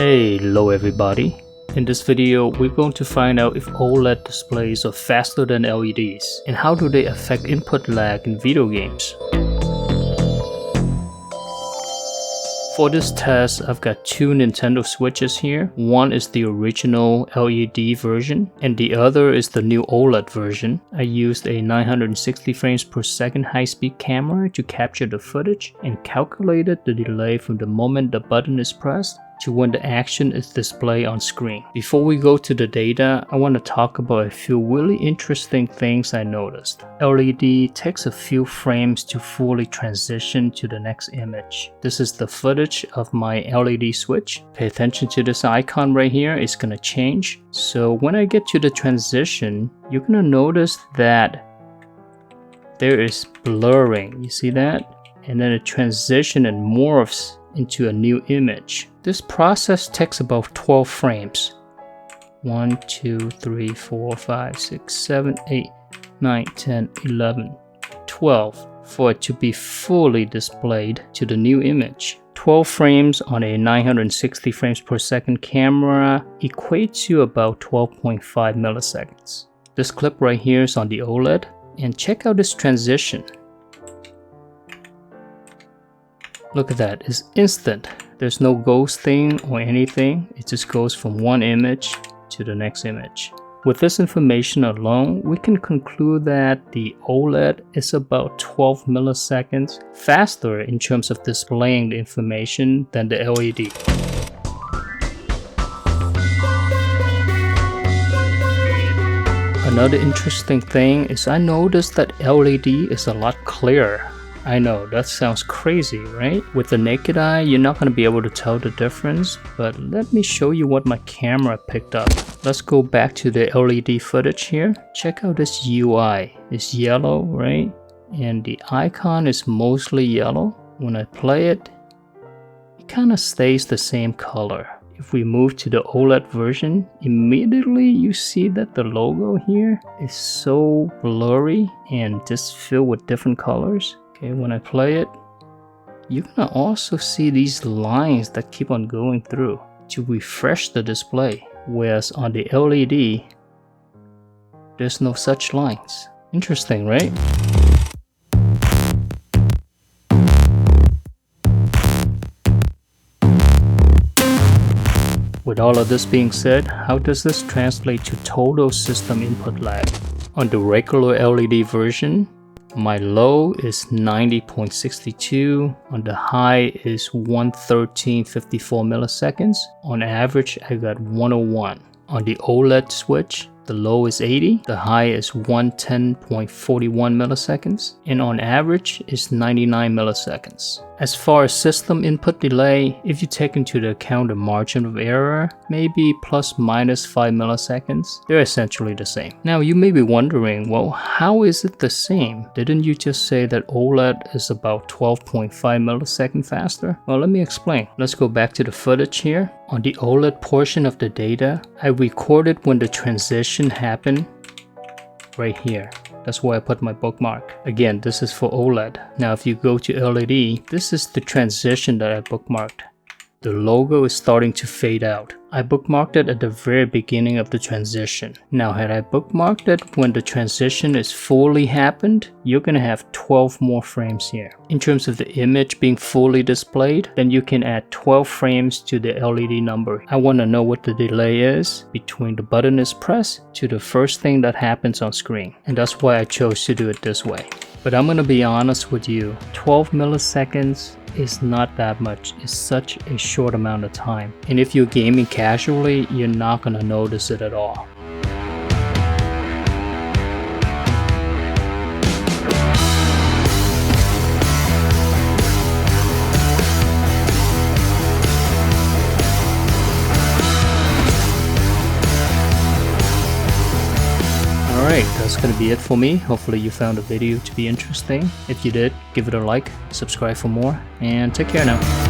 Hello everybody. In this video, we're going to find out if OLED displays are faster than LEDs and how do they affect input lag in video games. For this test, I've got two Nintendo Switches here. One is the original LED version and the other is the new OLED version. I used a 960 frames per second high-speed camera to capture the footage and calculated the delay from the moment the button is pressed to when the action is displayed on screen. Before we go to the data, I want to talk about a few really interesting things I noticed. LED takes a few frames to fully transition to the next image. This is the footage of my LED switch. Pay attention to this icon right here, it's gonna change. So when I get to the transition, you're gonna notice that there is blurring, you see that? And then a transition and morphs into a new image. This process takes about 12 frames. 1, 2, 3, 4, 5, 6, 7, 8, 9, 10, 11, 12 for it to be fully displayed to the new image. 12 frames on a 960 frames per second camera equate to about 12.5 milliseconds. This clip right here is on the OLED, and check out this transition. Look at that, it's instant. There's no ghosting or anything. It just goes from one image to the next image. With this information alone, we can conclude that the OLED is about 12 milliseconds faster in terms of displaying the information than the LED. Another interesting thing is I noticed that LED is a lot clearer. I know, that sounds crazy, right? With the naked eye, you're not going to be able to tell the difference, but let me show you what my camera picked up. Let's go back to the LED footage here. Check out this UI. It's yellow, right? And the icon is mostly yellow. When I play it, it kind of stays the same color. If we move to the OLED version, immediately you see that the logo here is so blurry and just filled with different colors. Okay, when I play it, you're gonna also see these lines that keep on going through to refresh the display. Whereas on the LED, there's no such lines. Interesting, right? With all of this being said, how does this translate to total system input lag? On the regular LED version, my low is 90.62, on the high is 113.54 milliseconds. On average, I got 101. On the OLED switch, the low is 80, the high is 110.41 milliseconds, and on average is 99 milliseconds. As far as system input delay, if you take into account the margin of error, maybe plus minus 5 milliseconds, they're essentially the same. Now you may be wondering, well, how is it the same? Didn't you just say that OLED is about 12.5 milliseconds faster? Well, let me explain. Let's go back to the footage here. On the OLED portion of the data, I recorded when the transition happened right here. That's where I put my bookmark. Again, this is for OLED. Now if you go to LED, this is the transition that I bookmarked. The logo is starting to fade out. I bookmarked it at the very beginning of the transition. Now had I bookmarked it when the transition is fully happened, you're gonna have 12 more frames here. In terms of the image being fully displayed, then you can add 12 frames to the LED number. I wanna know what the delay is between the button is pressed to the first thing that happens on screen. And that's why I chose to do it this way. But I'm gonna be honest with you, 12 milliseconds is not that much. It's such a short amount of time. And if you're gaming casually, you're not gonna notice it at all. Alright, that's gonna be it for me. Hopefully you found the video to be interesting. If you did, give it a like, subscribe for more, and take care now.